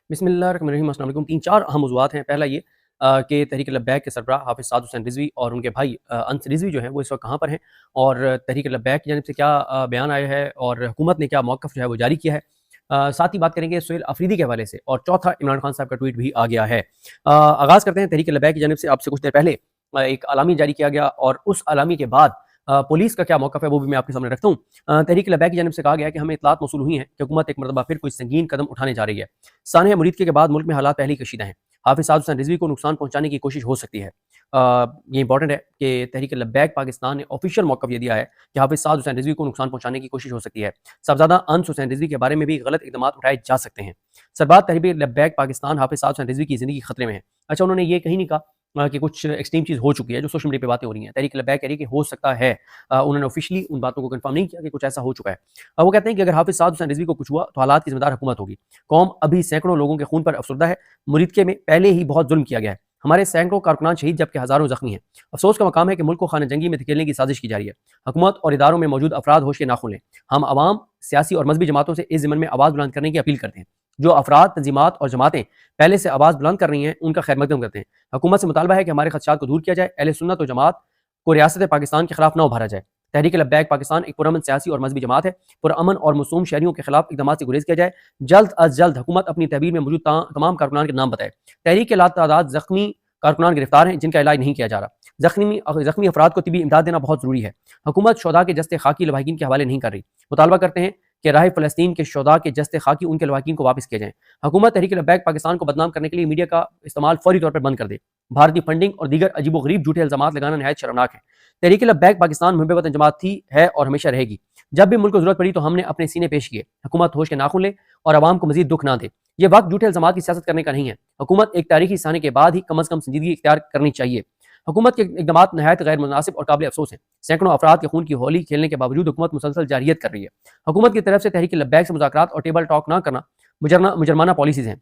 बिस्मिल्लाहिर्रहमानिर्रहीम, अस्सलाम वालेकुम। 3-4 अहम मौज़ूआत हैं। पहला ये कि तहरीक लब्बैक के सरबराह हाफ़िज़ साद हुसैन रिज़वी और उनके भाई अंस रिज़वी जो हैं वो इस वक्त कहाँ पर हैं और तहरीक लब्बैक की जानिब से क्या बयान आया है और हुकूमत ने क्या मौक़िफ़ जो है वो जारी किया है। साथ ही बात करेंगे सुहेल अफरीदी के हवाले से और चौथा इमरान खान साहब का ट्वीट भी आ गया है। आगाज़ करते हैं तहरीक लब्बैक की जानिब से। आपसे कुछ देर पहले एक अलामी जारी किया गया और उस अलामी के बाद पुलिस का क्या मौक़िफ़ है वो भी मैं आपके सामने रखता हूँ। तहरीक लब्बैक की जानिब से कहा गया है कि हमें इत्तलात मौसूल हुई हैं कि हुकूमत एक मरतबा फिर कोई संगीन कदम उठाने जा रही है। सानह मुरीदके के बाद मुल्क में हालात पहले ही कशीदा हैं। हाफ़िज़ साद हुसैन रिज़वी को नुकसान पहुँचाने की कोशिश हो सकती है। ये इंपॉर्टेंट है कि तहरीक लब्बैक पाकिस्तान ने ऑफिशियल मौक़िफ़ ये दिया है कि हाफ़िज़ साद हुसैन रिज़वी को नुकसान पहुँचाने की कोशिश हो सकती है। साहबज़ादा अंस हुसैन रिज़वी के बारे में भी गलत इक़दामात उठाए जा सकते हैं। सरबात तहरीक लब्बैक पाकिस्तान हाफ़िज़ साद हुसैन रिज़वी की ज़िंदगी खतरे में है। अच्छा, उन्होंने ये कहीं नहीं कहा कि कुछ एक्सट्रीम चीज़ हो चुकी है जो सोशल मीडिया पे बातें हो रही हैं। तहरीक लब्बैक कह रही है कि हो सकता है। उन्होंने ऑफिशियली उन बातों को कन्फर्म नहीं किया कि कुछ ऐसा हो चुका है। वो कहते हैं कि अगर हाफ़िज़ साद हुसैन रिज़वी को कुछ हुआ तो हालात की ज़िम्मेदार हुकूमत होगी। कौम अभी सैकड़ों लोगों के खून पर अफसरदा है। मुरीदके में पहले ही बहुत जुल्म किया गया है। हमारे सैकड़ों कारकुनान शहीद जबकि हज़ारों ज़ख्मी हैं। अफसोस का मकाम है कि मुल्क को खाना जंगी में धकेलने की साजिश की जा रही है। हुकूमत और इदारों में मौजूद अफराद होश के नाखुन लें। हम अवाम, सियासी और मजहबी जमातों से इस ज़िम्मन में आवाज़ बुलंद करने की अपील करते हैं। जो अफराद, तंजीमात और जमातें पहले से आवाज़ बुलंद कर रही हैं उनका खैर मकदम करते हैं। हुकूमत से मुतालबा है कि हमारे खदशात को दूर किया जाए। अहले सुन्नत व जमात को रियासत पाकिस्तान के खिलाफ न उभारा जाए। तहरीक लब्बैक पाकिस्तान एक पुरअमन सियासी और मजहबी जमात है। पुरअमन और मासूम शहरियों के खिलाफ इक़दाम से गुरेज किया जाए। जल्द अज जल्द हुकूमत अपनी तहवीर में मौजूद तमाम कारकुनान के नाम बताए। तहरीक के लातादाद ज़ख्मी कारकुनान गिरफ्तार हैं जिनका इलाज नहीं किया जा रहा। ज़ख्मी अफराद को तिबी इमदाद देना बहुत ज़रूरी है। हुकूमत शोधा के जस्ते खाकी लवाहिकीन के हवाले नहीं कर रही। मुतालबा करते हैं कि राह फ़लस्तीन के शोधा के जस्ते खाकी उनके लवाहिकीन को वापस किए जाएँ। हुकूमत तहरीक लब्बैक पाकिस्तान को बदनाम करने के लिए मीडिया का इस्तेमाल फौरी तौर पर बंद कर दे। भारतीय फंडिंग और दीगर अजीबोगरीब झूठे इल्ज़ामात लगाना नहायत शर्मनाक है। तहरीक लब्बैक पाकिस्तान मुहिब वतन जमात थी, है और हमेशा रहेगी। जब भी मुल्क को ज़रूरत पड़ी तो हमने अपने सीने पेश किए। हुकूमत होश के नाखुन ले और आवाम को मज़ीद दुख ना दे। ये वक्त झूठे इल्ज़ामात की सियासत करने का नहीं है। हुकूमत एक तारीखी साने के बाद ही कम अज़ कम संजीदगी इख्तियार करनी चाहिए। हुकूमत के इक़दामात नहायत गैर मुनासिब और काबिल अफसोस हैं। सैकड़ों अफराद के खून की होली खेलने के बावजूद हुकूमत मुसलसल जारियत कर रही है। हुकूमत की तरफ से तहरीक लब्बैक से मुज़ाकरात और टेबल टॉक न करना मुजरमाना पॉलिसीज़ हैं।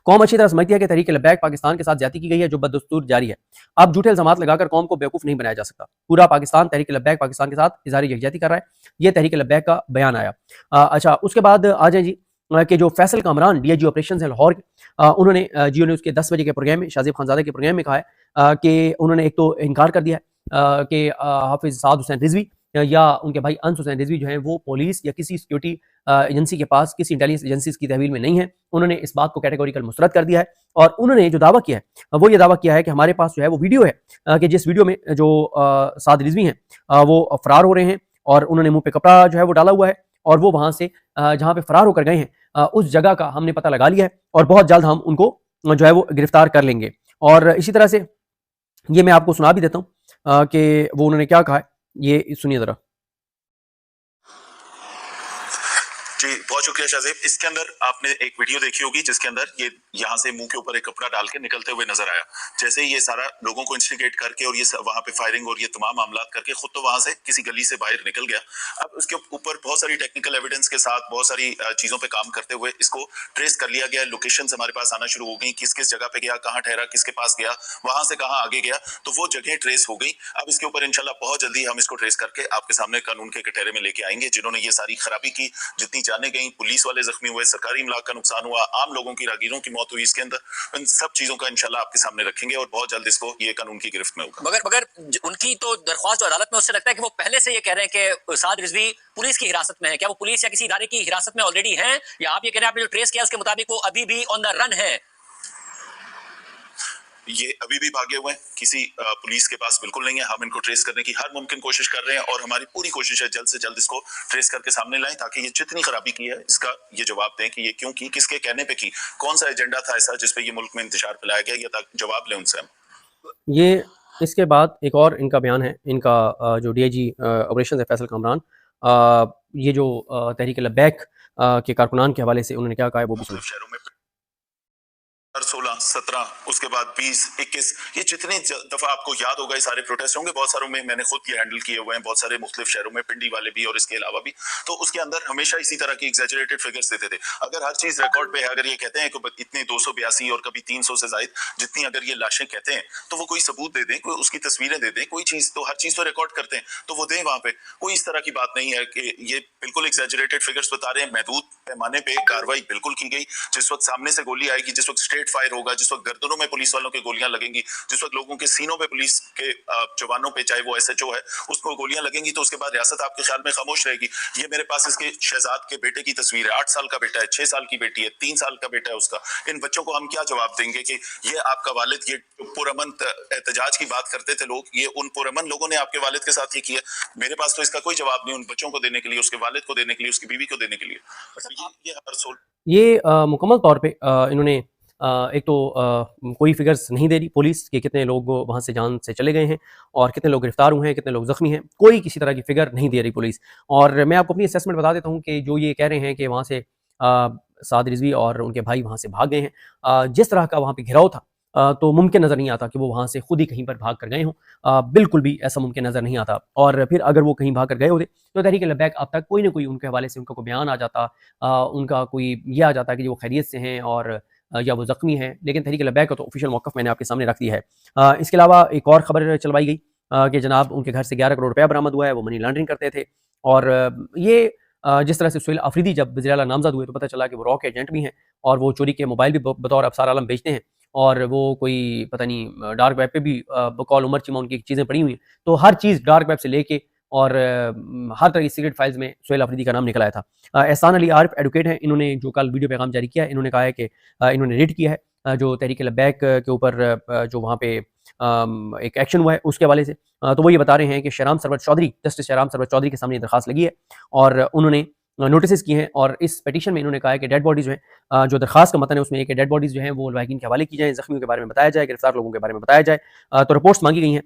कौम अच्छी तरह समझती है कि तहरीक लब्बैक पाकिस्तान के साथ ज्यादती की गई है जो बदस्तूर जारी है। अब झूठे इल्जामात लगाकर कौम को बेवकूफ़ नहीं बनाया जा सकता। पूरा पाकिस्तान तहरीक लब्बैक पाकिस्तान के साथ इज़हार यकजहती कर रहा है। ये तहरीक लब्बैक का बयान आया। अच्छा, उसके बाद आ जाए जी कि जो फैसल कामरान डीआईजी ऑपरेशन है लाहौर उन्होंने जियो न्यूज़ के 10 बजे के प्रोग्राम में शाज़िब खानज़ादा के प्रोग्राम में कहा है कि उन्होंने एक तो इनकार कर दिया है कि हाफिज़ साद हुसैन रिजवी या उनके भाई अंस हुसैन रिजवी जो हैं वो पुलिस या किसी सिक्योरिटी एजेंसी के पास, किसी इंटेलिजेंस एजेंसीज की तहवील में नहीं है। उन्होंने इस बात को कैटेगोरिकल मुस्तरद कर दिया है और उन्होंने जो दावा किया है वो ये दावा किया है कि हमारे पास जो है वो वीडियो है कि जिस वीडियो में जो साद रिजवी हैं वो फरार हो रहे हैं और उन्होंने मुंह पे कपड़ा जो है वो डाला हुआ है और वो वहां से जहां पे फरार होकर गए हैं उस जगह का हमने पता लगा लिया है और बहुत जल्द हम उनको जो है वो गिरफ्तार कर लेंगे। और इसी तरह से ये मैं आपको सुना भी देता हूँ कि वो उन्होंने क्या कहा है, ये सुनिए जरा। जी बहुत शुक्रिया शाहजेब। इसके अंदर आपने एक वीडियो देखी होगी जिसके अंदर ये यहाँ से मुंह के ऊपर एक कपड़ा डाल के निकलते हुए नजर आया। जैसे ही ये सारा लोगों को इंस्टिगेट करके और ये वहां पे फायरिंग और ये तमाम मामला करके खुद तो वहां से किसी गली से बाहर निकल गया। अब उसके ऊपर बहुत सारी टेक्निकल एविडेंस के साथ बहुत सारी चीजों पे काम करते हुए इसको ट्रेस कर लिया गया। लोकेशन हमारे पास आना शुरू हो गई, किस किस जगह पे गया, कहाँ ठहरा, किसके पास गया, वहां से कहाँ आगे गया, तो वो जगह ट्रेस हो गई। अब इसके ऊपर इंशाल्लाह बहुत जल्दी हम इसको ट्रेस करके आपके सामने कानून के कटहरे में लेके आएंगे। जिन्होंने ये सारी खराबी की, जितनी जाने गई, पुलिस वाले जख्मी हुए, सरकारी इमलाक का नुकसान हुआ, आम लोगों की, राहगीरों की मौत हुई, इसके अंदर इन सब चीजों का इंशाल्लाह आपके सामने रखेंगे और बहुत जल्द इसको ये कानून की गिरफ्त में होगा। मगर उनकी तो दरख्वास्त जो अदालत में, उससे लगता है कि वो पहले से ये कह रहे हैं कि साद रिजवी पुलिस की हिरासत में है। क्या वो पुलिस या किसी इदारे की हिरासत में ऑलरेडी हैं, या आप ये कह रहे हैं आपने जो ट्रेस किया उसके मुताबिक वो अभी भी ऑन द रन है? ये अभी भी भागे हुए हैं, किसी पुलिस के पास बिल्कुल नहीं है। हम इनको ट्रेस करने की हर मुमकिन कोशिश कर रहे हैं और हमारी पूरी कोशिश है जल्द से जल्द इसको ट्रेस करके सामने लाएं ताकि ये जितनी खराबी की है इसका ये जवाब दें कि ये क्यों की, किसके कहने पे की, कौन सा एजेंडा था ऐसा जिसपे ये मुल्क में इंतशार फैलाया गया, ये जवाब लें उनसे हम। ये इसके बाद एक और इनका बयान है, इनका जो डीआईजी ऑपरेशन है फैसल कामरान, ये जो तहरीक लब्बैक के कारकुनान के हवाले से उन्होंने क्या कहा है वो भी सुनिए। शहरों में 16, 17, उसके बाद 20, 21, ये जितनी दफा आपको याद होगा ये सारे प्रोटेस्ट होंगे, बहुत सारों में मैंने खुद ये हैंडल किए हुए हैं, बहुत सारे मुख्तलिफ शहरों में, पिंडी वाले भी और इसके अलावा भी। तो उसके अंदर हमेशा इसी तरह की एग्जैजरेटेड फिगर्स देते थे। अगर हर चीज रिकॉर्ड पे है, अगर ये कहते हैं कि इतने 282 और कभी 300 से ज्यादा जितनी अगर ये लाशें कहते हैं, तो वो कोई सबूत दे दें, कोई उसकी तस्वीरें दे दें, कोई चीज तो हर चीज तो रिकॉर्ड करते हैं, तो वो दें वहां पे। कोई इस तरह की बात नहीं है कि ये बिल्कुल एग्जैजरेटेड फिगर्स बता रहे हैं। महदूद पैमाने पे कार्रवाई बिल्कुल की गई। जिस वक्त सामने से गोली आएगी, जिस वक्त स्ट्रेट फायर होगा, जिस वक्त गर्दनों में पुलिस वालों के गोलियां लगेंगी, जिस वक्त लोगों के सीनों पे पुलिस के जवानों पे, चाहे वो SHO है, उसको गोलियां लगेंगी, तो उसके बाद रियासत आपके ख्याल में खामोश रहेगी। ये मेरे पास इसके शहजाद के बेटे की तस्वीर है। 8 साल का बेटा है, 6 साल की बेटी है, 3 साल का बेटा है उसका। इन बच्चों को हम क्या जवाब देंगे कि ये आपका वालिद, ये पुरअमन एहतजाज की बात करते थे लोग, ये उन पुरअमन लोगों ने आपके वालिद के साथ ये किया? मेरे पास तो इसका कोई जवाब नहीं उन बच्चों को देने के लिए, उसके वालिद को देने के लिए, उसकी बीवी को देने के लिए। ये हर सोल ये मुकम्मल तौर पे इन्होंने एक तो कोई फिगर्स नहीं दे रही पुलिस कि कितने लोग वहाँ से जान से चले गए हैं और कितने लोग गिरफ्तार हुए हैं, कितने लोग ज़ख्मी हैं, कोई किसी तरह की फिगर नहीं दे रही पुलिस। और मैं आपको अपनी असेसमेंट बता देता हूँ कि जो ये कह रहे हैं कि वहाँ से साद रिजवी और उनके भाई वहाँ से भाग गए हैं, जिस तरह का वहाँ पे घिराव था, तो मुमकिन नज़र नहीं आता कि वो वहाँ से खुद ही कहीं पर भाग कर गए हों। बिल्कुल भी ऐसा मुमकिन नज़र नहीं आता। और फिर अगर वो कहीं भाग कर गए होते तो तहरीक लब्बैक अब तक कोई ना कोई उनके हवाले से उनका कोई बयान आ जाता, उनका कोई ये आ जाता कि वो खैरियत से हैं और या वो ज़ख्मी हैं। लेकिन तहरीक लब्बैक का तो ऑफिशियल मौक़िफ़ मैंने आपके सामने रख दिया है। इसके अलावा एक और ख़बर चलवाई गई कि जनाब उनके घर से 11 करोड़ रुपया बरामद हुआ है, वो मनी लॉन्ड्रिंग करते थे। और ये जिस तरह से सुहेल आफरीदी जब वज़ीर आला नामज़द हुए तो पता चला कि वो रॉ के एजेंट भी हैं और वो चोरी के मोबाइल भी बतौर अफसार आलम बेचते हैं। और वो कोई पता नहीं डार्क वेब पे भी बकौल उमर चीमा उनकी चीज़ें पड़ी हुई हैं। तो हर चीज़ डार्क वेब से लेके और हर तरह की सीक्रेट फाइल्स में सुहेल आफरीदी का नाम निकल आया था। एहसान अली आरिफ एडवोकेट हैं, इन्होंने जो कल वीडियो पैगाम जारी किया है, इन्होंने कहा है कि इन्होंने रेड किया है जो तहरीक लब्बैक के ऊपर जो वहाँ पे एक एक्शन हुआ है उसके हवाले से। तो वो ये बता रहे हैं कि शहराम सरवर चौधरी, जस्टिस शहराम सरवर चौधरी के सामने दरखास्त लगी है और उन्होंने नोटिस किए हैं। और इस पिटीशन में इन्होंने कहा है कि डेड बॉडीज़ जो हैं, जो दरखास्त का मतन है उसमें एक डेड बॉडीज़ जो हैं वो लवाहिकीन के हवाले की जाएँ, ज़ख्मियों के बारे में बताया जाए, गिरफ्तार लोगों के बारे में बताया जाए। तो रिपोर्ट्स मांगी गई हैं।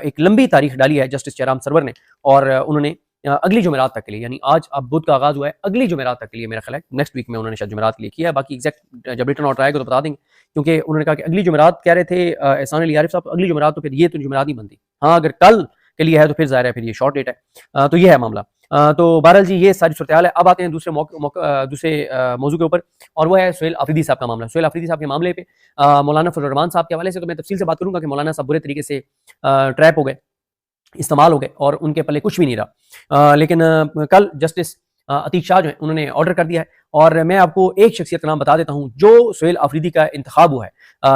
एक लंबी तारीख डाली है जस्टिस शहराम सरवर ने और उन्होंने अगली जुमेरात तक के लिए, यानी आज अब बुध का आगाज़ हुआ है, अगली जुमेरात तक के लिए मेरा ख्याल है नेक्स्ट वीक में उन्होंने शायद जुमेरात के लिए किया है। बाकी एग्जैक्ट जब रिटर्न ऑर्डर आएगा तो बता देंगे, क्योंकि उन्होंने कहा कि अगली जुमेरात कह रहे थे एहसान अली आरिफ साहब, अगली जुमेरात तो फिर ये तो जुमेरात नहीं बनती। हाँ, अगर कल के लिए है तो फिर ज़ाहिर है फिर ये शॉर्ट डेट है। तो ये है मामला। तो बहरहाल जी ये सारी सूरत हाल है। अब आते हैं दूसरे मौजू के ऊपर और वो है सुहेल आफरीदी साहब का मामला। सुहेल आफरीदी साहब के मामले पे मौलाना फजल रहमान साहब के हवाले से तो मैं तफसील से बात करूँगा कि मौलाना साहब बुरे तरीके से ट्रैप हो गए, इस्तेमाल हो गए और उनके पल्ले कुछ भी नहीं रहा। लेकिन कल जस्टिस अतीक शाह जो है उन्होंने ऑर्डर कर दिया है और मैं आपको एक शख्सियत का नाम बता देता हूँ जो सुहेल आफरीदी का इंतखाब हुआ है,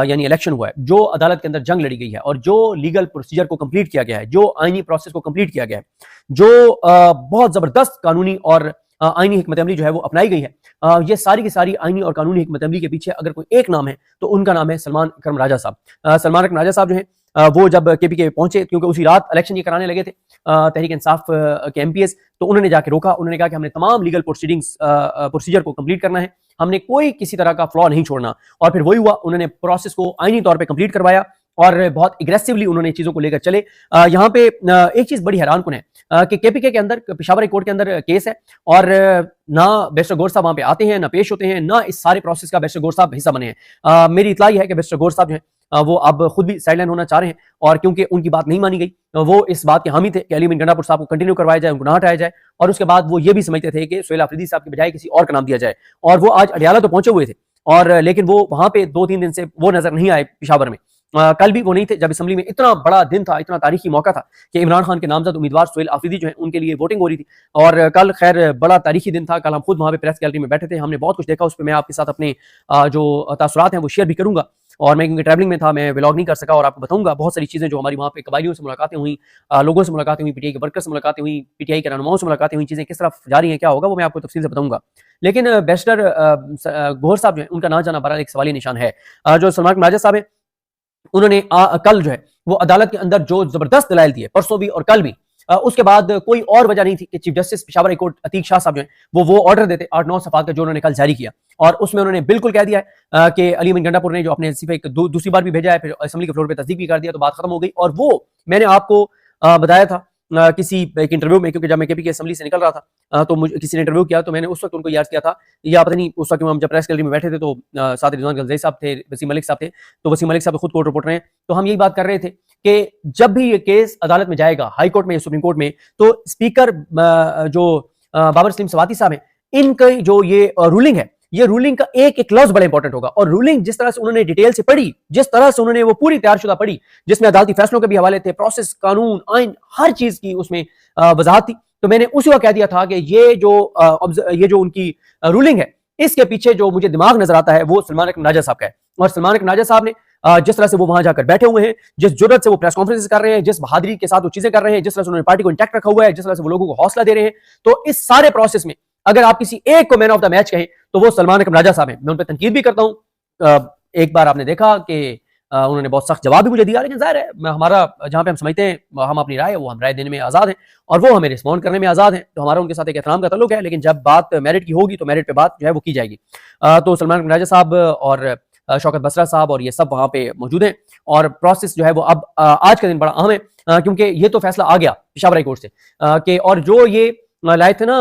यानी इलेक्शन हुआ है, जो अदालत के अंदर जंग लड़ी गई है और जो लीगल प्रोसीजर को कंप्लीट किया गया है, जो आईनी प्रोसेस को कंप्लीट किया गया है, जो बहुत ज़बरदस्त कानूनी और आईनी हिकमत अमली जो है वो अपनाई गई है। ये सारी की सारी आईनी और कानूनी हिकमत अमली के पीछे अगर कोई एक नाम है तो उनका नाम है सलमान अकरम राजा साहब। सलमान अकरम राजा साहब जो है वो जब KPK पहुंचे, क्योंकि उसी रात इलेक्शन ये कराने लगे थे तहरीक इंसाफ के MPs, तो उन्होंने जाके रोका। उन्होंने कहा कि हमने तमाम लीगल प्रोसीजर को कंप्लीट करना है, हमने कोई किसी तरह का फ्लॉ नहीं छोड़ना। और फिर वही हुआ, उन्होंने प्रोसेस को आईनी तौर पे कंप्लीट करवाया और बहुत एग्रेसिवली उन्होंने चीज़ों को लेकर चले। यहाँ पे एक चीज़ बड़ी हैरानकुन है कि KPK के अंदर, पेशावर हाई कोर्ट के अंदर केस है और ना बैरिस्टर गौर साहब वहाँ पे आते हैं, ना पेश होते हैं, ना इस सारे प्रोसेस का बैरिस्टर गौर साहब हिस्सा बने हैं। मेरी इतला है कि बैरिस्टर गौर साहब जो है वो अब खुद भी साइडलाइन होना चाह रहे हैं और क्योंकि उनकी बात नहीं मानी गई, वो इस बात के हामी थे कि अली अमीन गंडापुर साहब को कंटिन्यू करवाया जाए, उनको ना हटाया जाए। और उसके बाद वो ये भी समझते थे कि सुहेल आफरीदी साहब की बजाय किसी और का नाम दिया जाए। और वो आज अडियाला तो पहुंचे हुए थे और लेकिन वो वहां पे 2-3 दिन से वो नजर नहीं आए पेशावर में। कल भी वो नहीं थे जब असेंबली में इतना बड़ा दिन था, इतना तारीखी मौका था कि इमरान खान के नामजद उम्मीदवार सुहेल आफरीदी जो है उनके लिए वोटिंग हो रही थी। और कल खैर बड़ा तारीखी दिन था। कल हम खुद वहाँ पे प्रेस गैलरी में बैठे थे, हमने बहुत कुछ देखा। उस पर मैं आपके साथ अपने जो तासुरात हैं वो शेयर भी करूंगा। और मैं क्योंकि ट्रैवलिंग में था, मैं व्लॉग नहीं कर सका और आपको बताऊंगा बहुत सारी चीज़ें जो हमारी वहाँ पे कबायलियों से मुलाकातें हुई, लोगों से मुलाकातें हुई, PTI के वर्कर से मुलाकातें हुई, PTI के रहनुमाओं से मुलाकातें हुई, चीज़ें किस तरफ जा रही हैं, क्या होगा, वो मैं आपको तफसील से बताऊंगा। लेकिन बैरिस्टर गौहर साहब जो है उनका ना जाना बहरहाल एक सवाली निशान है। जो सलमान राजा साहब है उन्होंने कल जो है वो अदालत के अंदर जो जबरदस्त दलाइल दिए, परसों भी और कल भी, उसके बाद कोई और वजह नहीं थी कि chief justice Peshawar high court Atiq Shah साहब जो है वो ऑर्डर देते 8-9 सफ़ात का जो उन्होंने कल जारी किया। और उसमें उन्होंने बिल्कुल कह दिया है कि अली अमीन गंडापुर ने जो अपने इस्तीफे दूसरी बार भी भेजा है, फिर असेंबली के फ्लोर पे तस्दीक भी कर दिया, तो बात खत्म हो गई। और वो मैंने आपको बताया था किसी एक इंटरव्यू में, क्योंकि जब मैं केपी की असेंबली से निकल रहा था तो मुझे किसी ने इंटरव्यू किया, तो मैंने उस वक्त उनको याद किया था, या पता नहीं उस वक्त हम जब प्रेस गैलरी में बैठे थे तो साथ रिजवान गंजई साहब थे, वसीम मलिक साहब थे, तो वसीम मलिक साहब खुद कोर्ट रिपोर्टर हैं, तो हम यही बात कर रहे थे कि जब भी ये केस अदालत में जाएगा, हाई कोर्ट में, सुप्रीम कोर्ट में, तो स्पीकर जो बाबर सलीम सवाती साहब हैं, इनकी जो ये रूलिंग है, ये रूलिंग का एक एक लफ्ज बड़ा इंपॉर्टेंट होगा। और रूलिंग जिस तरह से उन्होंने डिटेल से पढ़ी, जिस तरह से उन्होंने वो पूरी तैयारशुदा पढ़ी, जिसमें अदालती फैसलों के भी हवाले थे, प्रोसेस, कानून, आइन, हर चीज की उसमें वजाहत थी, तो मैंने उसी वक्त कह दिया था कि ये जो उनकी रूलिंग है, इसके पीछे जो मुझे दिमाग नजर आता है वो सलमान अकरम नाजा साहब का है। और सलमान अकरम नाजा साहब ने जिस तरह से वो वहां जाकर बैठे हुए हैं, जिस जुर्रत से वो प्रेस कॉन्फ्रेंस कर रहे हैं, जिस बहादुरी के साथ वो चीजें कर रहे हैं, जिस तरह से उन्होंने पार्टी को इंटैक्ट रखा हुआ है, जिस तरह से वो लोगों को हौसला दे रहे हैं, तो इस सारे प्रोसेस में अगर आप किसी एक को मैन ऑफ द मैच कहें तो वो सलमान अकरम राजा साहब हैं। मैं उन पर तनकीद भी करता हूं। एक बार आपने देखा कि उन्होंने बहुत सख्त जवाब भी मुझे दिया, लेकिन जाहिर है हमारा जहां पे हम समझते हैं हम अपनी राय, वो हम राय देने में आजाद हैं और वो हमें रिस्पॉन्ड करने में आजाद हैं, तो हमारा उनके साथ एक एहतराम का तल्लुक है। लेकिन जब बात मेरिट की होगी तो मेरिट पे बात जो है वो की जाएगी। तो सलमान अकरम राजा साहब और शौकत बसरा साहब और ये सब वहां पे मौजूद हैं, और प्रोसेस जो है वो अब आज का दिन बड़ा अहम है, क्योंकि ये तो फैसला आ गया पेशावर हाई कोर्ट से कि, और जो ये लाए थे ना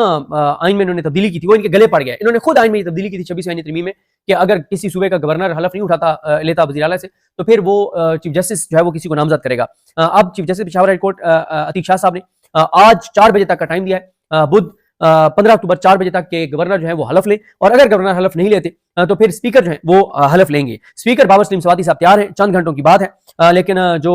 आइन में इन्होंने तब्दीली की थी, वो इनके गले पड़ गया। इन्होंने खुद आइन में तब्दीली की थी 26 आईनी तरमीम में कि अगर किसी सूबे का गवर्नर हलफ नहीं उठाता लेता वज़ीर आला से, तो फिर वो चीफ जस्टिस जो है वो किसी को नामजद करेगा। अब chief justice Peshawar high court Atiq Shah साहब ने आज 4 बजे तक का टाइम दिया है, बुध 15 अक्टूबर 4 बजे तक के गवर्नर जो है वो हलफ ले, और अगर गवर्नर हलफ नहीं लेते तो फिर स्पीकर जो है वो हलफ लेंगे। स्पीकर बाबर सलीम सवाती साहब तैयार हैं, चंद घंटों की बात है, लेकिन जो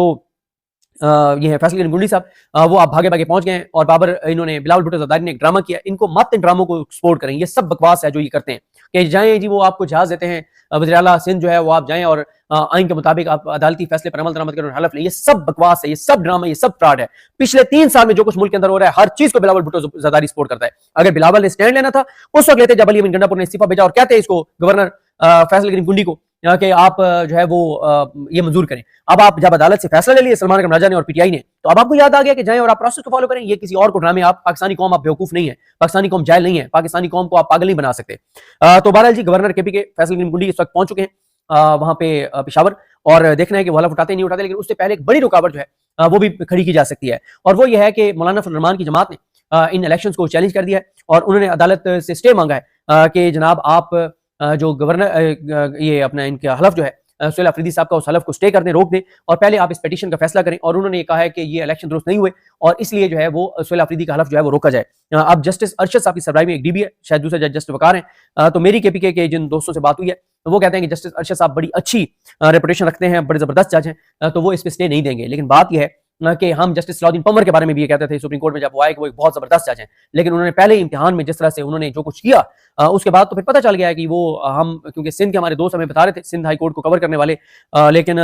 ये है फैसल गुंडी साहब, वो आप भागे भागे पहुंच गए, और बाबर इन्होंने बिलावल भुट्टो ज़रदारी ने एक ड्रामा किया। इनको मत इन ड्रामों को सपोर्ट करें, ये सब बकवास है जो ये करते हैं कि जाएं जी वो आपको जहाज देते हैं वज़ीर आला सिंध जो है वो आप जाएं और आइन के मुताबिक आप अदालती फैसले पर अमल दरामद करें और हलफ लें। ये सब बकवास है, ये सब ड्रामा, ये सब फ्रॉड है। पिछले 3 साल में जो कुछ मुल्क के अंदर हो रहा है, हर चीज को बिलावल भुट्टो ज़रदारी सपोर्ट करता है। अगर बिलावल ने स्टैंड लेना था उस वक्त लेते, जब अली अमीन गंडापुर ने इस्तीफा भेजा और कहते हैं इसको गवर्नर फैसल गुंडी को कि आप जो है वो ये मंजूर करें। अब आप जब अदालत से फैसला ले लिए सलमान अकरम राजा ने और पीटीआई ने, तो अब आपको याद आ गया कि जाएं और आप प्रोसेस को फॉलो करें। ये किसी और को ड्रामे, आप पाकिस्तानी कौम आप बेवकूफ नहीं है, पाकिस्तानी कौम जाहिल नहीं है, पाकिस्तानी कौम को आप पागल नहीं बना सकते। तो बहरहाल जी गवर्नर केपी के फैसल गुंडी इस वक्त पहुंच चुके हैं वहां पे पेशावर, और देखना है कि वो हलफ उठाते नहीं उठाते। लेकिन उससे पहले एक बड़ी रुकावट जो है वो भी खड़ी की जा सकती है, और वो ये है कि मौलाना फजल रहमान की जमात ने इन इलेक्शंस को चैलेंज कर दिया है, और उन्होंने अदालत से स्टे मांगा है कि जनाब आप जो गवर्नर ये अपना इनका हलफ जो है सुहेल अफरीदी साहब का, उस हलफ को स्टे कर दें, रोक दें, और पहले आप इस पिटीशन का फैसला करें। और उन्होंने ये कहा है कि ये इलेक्शन दुरुस्त नहीं हुए, और इसलिए जो है वो सुहेल अफरीदी का हलफ जो है वो रोका जाए। अब जस्टिस अरशद साहब की सरबराही में एक डीबी है, शायद दूसरे जज जस्टिस वकार हैं, तो मेरी केपीके के जिन दोस्तों से बात हुई है तो वो कहते हैं कि जस्टिस अरशद साहब बड़ी अच्छी रेपुटेशन रखते हैं, बड़े जबरदस्त जज हैं, तो वो इस पर स्टे नहीं देंगे। लेकिन बात यह है कि हम जस्टिस सलाउद्दीन पंवर के बारे में भी ये कहते थे सुप्रीम कोर्ट में जब वो आए कि वो एक बहुत जबरदस्त जज हैं, लेकिन उन्होंने पहले ही इम्तिहान में जिस तरह से उन्होंने जो कुछ किया उसके बाद तो फिर पता चल गया कि वो हम, क्योंकि सिंध के हमारे दोस्त हमें बता रहे थे, सिंध हाई कोर्ट को कवर करने वाले, लेकिन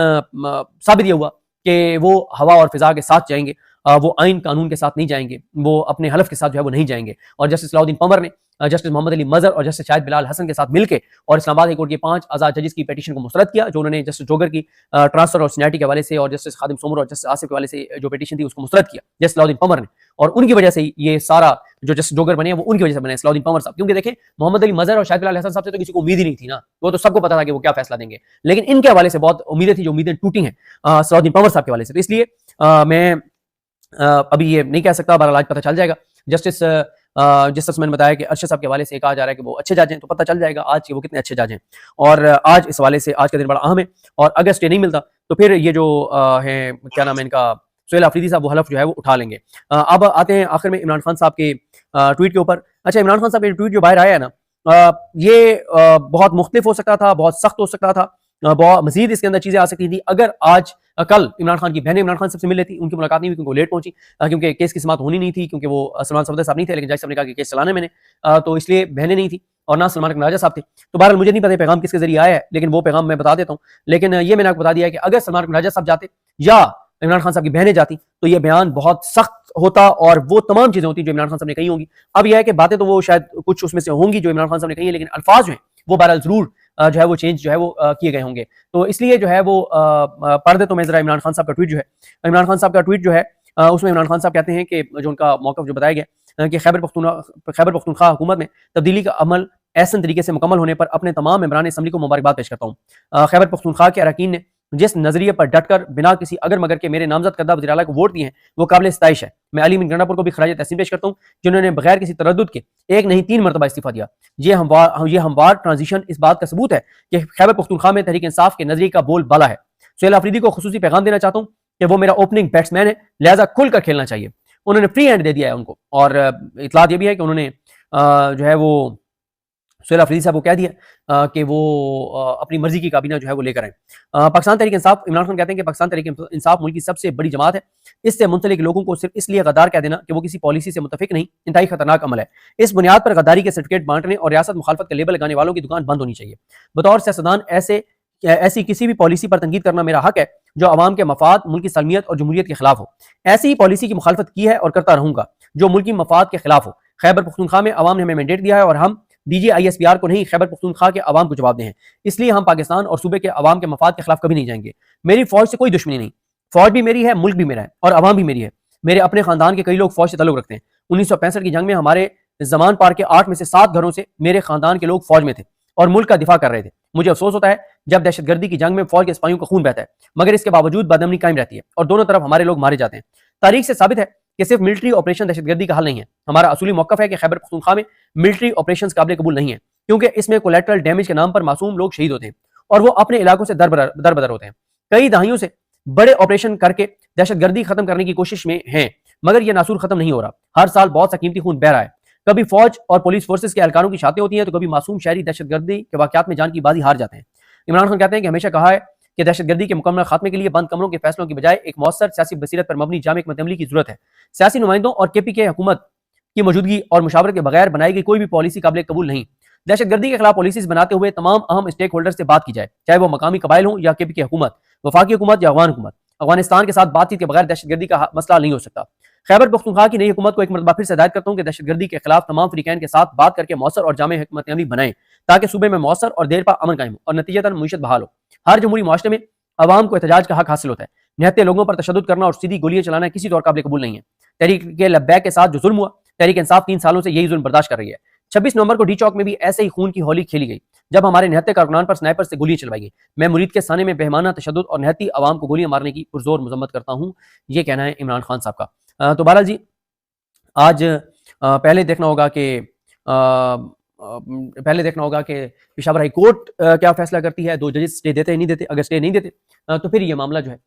साबित ये हुआ कि वो हवा और फिजा के साथ जाएंगे, वो आइन कानून के साथ नहीं जाएंगे, वो अपने हलफ के साथ जो है वो नहीं जाएंगे। और जस्टिस सलाउद्दीन पंवर ने जस्टिस मोहम्मद अली मजहर और जस्टिस शाहिद बिलाल हसन के साथ मिलकर और इस्लामाबाद हाई कोर्ट के 5 आजाद जजेस की पिटीशन को मुस्तरद किया, जो उन्होंने जस्टिस जोगर की ट्रांसफर और सीनियरिटी के हवाले से, और जस्टिस खादिम सोमर और जस्टिस आसिफ के हवाले से जो पिटीशन थी उसको मुस्तरद किया जस्टिस सलाउद्दीन पंवर ने। और उनकी वजह से ये सारा जो जस्टिस जोगर बने वो उनकी वजह से बने, सलाउद्दीन पंवर साहब। क्योंकि देखें मोहम्मद अली मजहर और शाहिद बिलाल हसन साहब से तो किसी को उम्मीद ही नहीं थी ना, वो तो सबको पता था कि वो क्या फैसला देंगे, लेकिन इनके हवाले से बहुत उम्मीदें थी, जो उम्मीदें टूटी हैं सलाउद्दीन पंवर साहब के हवाले से। तो इसलिए मैं अभी ये नहीं कह सकता, बहरहाल आज पता चल जाएगा। जस्टिस जिस तरह मैंने बताया कि अरशद साहब के हवाले से कहा जा रहा है कि वो अच्छे जज हैं, तो पता चल जाएगा आज कि वो कितने अच्छे जज हैं। और आज इस हवाले से आज का दिन बड़ा अहम है, और अगर स्टे नहीं मिलता तो फिर ये जो है क्या नाम है इनका, सुहेल अफरीदी साहब वो हलफ जो है वो उठा लेंगे। अब आते हैं आखिर में इमरान खान साहब के ट्वीट के ऊपर। अच्छा, इमरान खान साहब के ट्वीट जो बाहर आया है ना, ये बहुत मुख्तलिफ हो सकता था, बहुत सख्त हो सकता था, बहुत मजीद इसके अंदर चीजें आ सकती थी। अगर आज कल इमरान खान की बहनें इमरान खान साहब से मिल लेती, उनकी मुलाकात नहीं हुई क्योंकि वो लेट पहुंची, क्योंकि केस की समाअत होनी नहीं थी, क्योंकि वो सलमान सफदर साहब नहीं थे, लेकिन जज साहब ने कहा कि केस चलाने मैंने, तो इसलिए बहनें नहीं थी, और ना सलमान राजा साहब थे। तो बहरहाल मुझे नहीं पता पैगाम किसके जरिए आया है, लेकिन वो पैगाम मैं बता देता हूँ। लेकिन ये मैंने आपको बता दिया है कि अगर सलमान राजा साहब जाते या इमरान खान साहब की बहनें जाती तो ये बयान बहुत सख्त होता, और वो तमाम चीजें होती जो इमरान खान साहब ने कही होंगी। अब यह है कि बातें तो वो शायद कुछ उसमें से होंगी जो इमरान खान साहब ने कही है, लेकिन अल्फाज जो है वो बहरहाल जरूर जो है वो चेंज जो है वो किए गए होंगे। तो इसलिए जो है वो पढ़ दे तो मैं जरा इमरान खान साहब का ट्वीट जो है, इमरान खान साहब का ट्वीट जो है उसमें इमरान खान साहब कहते हैं कि जो उनका मौक़िफ़ जो बताया गया कि खैबर पख्तूनख्वा हुकूमत में तब्दीली का अमल ऐसे तरीके से मुकम्मल होने पर अपने तमाम मेंबरान असम्बली को मुबारकबाद पेश करता हूँ। खैबर पख्तूनख्वा के अरकान ने जिस नजरिए पर डटकर बिना किसी अगर मगर के मेरे नामजद करदा वज़ीर आला को वोट दिए हैं वो काबिल सताइश है। मैं अली मीन गंडापुर को भी खराज तहसीन पेश करता हूँ जिन्होंने बगैर किसी तरद्दुद के एक नहीं 3 मरतबा इस्तीफा दिया। ये हमवार ट्रांजिशन इस बात का सबूत है कि खैबर पख्तूनख्वा में तहरीक इंसाफ के नजरिए का बोल बाला है। सुहेल आफरीदी को खुसूसी पैगाम देना चाहता हूँ कि वो मेरा ओपनिंग बैट्समैन है, लिहाजा खुलकर खेलना चाहिए। उन्होंने फ्री हैंड दे दिया है उनको, और इतलात ये भी है कि उन्होंने जो है वो सुहेल आफरीदी साहब को कह दिया कि वो अपनी मर्जी की काबीना जो है वो लेकर आए। पाकिस्तान तहरीक इंसाफ, इमरान खान कहते हैं कि पाकिस्तान तहरीक इंसाफ मुल्क की सबसे बड़ी जमात है। इससे मुंसलिक लोगों को सिर्फ इसलिए गद्दार कह देना कि वो किसी पॉलिसी से मुतफिक नहीं, इंतहाई खतरनाक अमल है। इस बुनियाद पर गद्दारी के सर्टिफिकेट बांटने और रियासत मुखालफत का लेबल लगाने वालों की दुकान बंद होनी चाहिए। बतौर सियासतदान ऐसी किसी भी पॉलिसी पर तनकीद करना मेरा हक है जो अवाम के मफाद, मुल्क की सलमियत और जमहूरियत के खिलाफ हो। ऐसी ही पॉलिसी की मुखालफत की है और करता रहूंगा जो मुल्क की मफाद के खिलाफ हो। खैबर पख्तूनख्वा में अवाम ने हमें मैंडेट दिया है और हम DGISPR को नहीं, खैबर पख्तूनख्वा के अवाम को जवाब दे हैं। इसलिए हम पाकिस्तान और सूबे के अवाम के मफाद के खिलाफ कभी नहीं जाएंगे। मेरी फौज से कोई दुश्मनी नहीं, फौज भी मेरी है, मुल्क भी मेरा है और अवाम भी मेरी है। मेरे अपने खानदान के कई लोग फौज से ताल्लुक रखते हैं। 1965 की जंग में हमारे जमान पार के 8 में से 7 घरों से मेरे खानदान के लोग फौज में थे और मुल्क का दिफा कर रहे थे। मुझे अफसोस होता है जब दहशतगर्दी की जंग में फौज के सिपाहियों का खून बहता है, मगर इसके बावजूद बदअमनी कायम रहती है और दोनों तरफ हमारे लोग मारे जाते हैं। तारीख से साबित है कि सिर्फ मिलिट्री ऑपरेशन दहशतगर्दी का हल नहीं है। हमारा असूली मौकफ है कि खैबर पख्तूनख्वा में मिलिट्री ऑपरेशन काबिल कबूल नहीं है, क्योंकि इसमें कोलैटरल डैमेज के नाम पर मासूम लोग शहीद होते हैं और वो अपने इलाकों से दरबदर होते हैं। कई दहाइयों से बड़े ऑपरेशन करके दहशतगर्दी खत्म करने की कोशिश में हैं, मगर यह नासूर खत्म नहीं हो रहा। हर साल बहुत सा कीमती खून बह रहा है। कभी फौज और पुलिस फोर्सेस के एहलकारों की शातें होती हैं, तो कभी मासूम शहरी दहशतगर्दी के वाकयात में जान की बाजी हार जाते हैं। इमरान खान कहते हैं कि हमेशा कहा है कि दहशतगर्दी के मुकम्मल खात्मे के लिए बंद कमरों के फैसलों की बजाय एक मौसर सियासी बसीरत पर मबनी जामे हिकमत अमली की जरूरत है। सियासी नुमाइंदों और KPK हुकूमत की मौजूदगी और मुशावरत के बगैर बनाई गई कोई भी पॉलिसी काबिल कबूल नहीं। दहशतगर्दी के खिलाफ पॉलिसीज बनाते हुए तमाम अहम स्टेक होल्डर से बात की जाए, चाहे वो मकामी कबाइल हो या KPK हुकूमत, वफाकी हुकूमत या अफगान हुकूमत। अफगानिस्तान के साथ बातचीत के बगैर दहशतगर्दी का मसला नहीं हो सकता। खैबर पख्तूनख्वा की नई हुकूमत को एक मरतबा फिर से हिदायत करता हूँ कि दहशतगर्दी के खिलाफ तमाम फ्रीकैन के साथ बात करके मौसर और जामे हिकमत अमली बनाएं, ताकि सूबे में मौसर और देर पा अमन कायम हो और नतीजतन मईशत बहाल हो। हर जमहूरी मुआशरे में अवाम को एहतजाज का हक हासिल होता है। निहत्ते लोगों पर तशद्दुद करना और सीधी गोलियां चलाना किसी तौर काबिल कबूल नहीं है। तहरीक लब्बैक के साथ जो जुल्म हुआ, तहरीक इंसाफ 3 सालों से यही जुल्म बर्दाश्त कर रही है। 26 नवंबर को डी चौक में भी ऐसे ही खून की होली खेली गई, जब हमारे निहत्ते कारकुनान पर स्नाइपर से गोलियां चलवाई गई। मैं मुरीद के साने में बेहमाना तशद्दुद और निहत्ती अवाम को गोलियां मारने की पुरजोर मजम्मत करता हूँ। ये कहना है इमरान खान साहब का। तो बहरहाल जी, आज पहले देखना होगा कि पेशावर हाई कोर्ट क्या फैसला करती है। 2 जजेस स्टे देते हैं नहीं देते। अगर स्टे नहीं देते तो फिर ये मामला जो है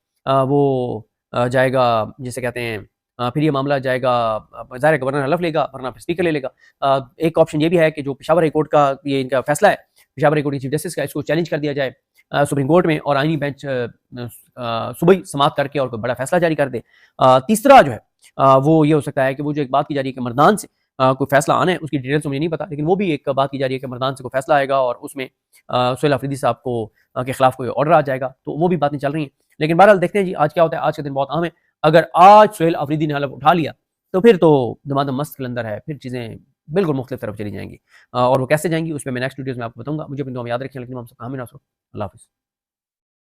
वो जाएगा, जिसे कहते हैं, फिर ये मामला जाएगा, ज़ाहिर गवर्नर हलफ लेगा, वरना फिर स्पीकर ले लेगा। एक ऑप्शन ये भी है कि जो पेशावर हाई कोर्ट का ये इनका फैसला है, पेशावर हाई कोर्ट के चीफ जस्टिस का, इसको चैलेंज कर दिया जाए सुप्रीम कोर्ट में और आईनी बेंच सुबह ही समाप्त करके और कोई बड़ा फैसला जारी कर दे। तीसरा जो है वो ये हो सकता है कि वो जो एक बात की जा रही है कि मर्दान से कोई फैसला आना है, उसकी डिटेल्स तो मुझे नहीं पता, लेकिन वो भी एक बात की जा रही है कि मर्दान से कोई फैसला आएगा और उसमें सुहेल आफरीदी साहब को के खिलाफ कोई ऑर्डर आ जाएगा। तो वो भी बातें चल रही हैं, लेकिन बहरहाल देखते हैं जी आज क्या होता है। आज का दिन बहुत अहम है। अगर आज सुहेल आफरीदी ने हलफ उठा लिया तो फिर तो दमादम मस्त कलंदर है, फिर चीज़ें बिल्कुल मुख्तलिफ तरफ चली जाएंगी और वो कैसे जाएंगी उस पर मैं नेक्स्ट वीडियोज़ में आपको बताऊंगा। मुझे अपनी दुआ में याद रखें। लेकिन हम सब कहाँ में ना। अल्लाह हाफिज़।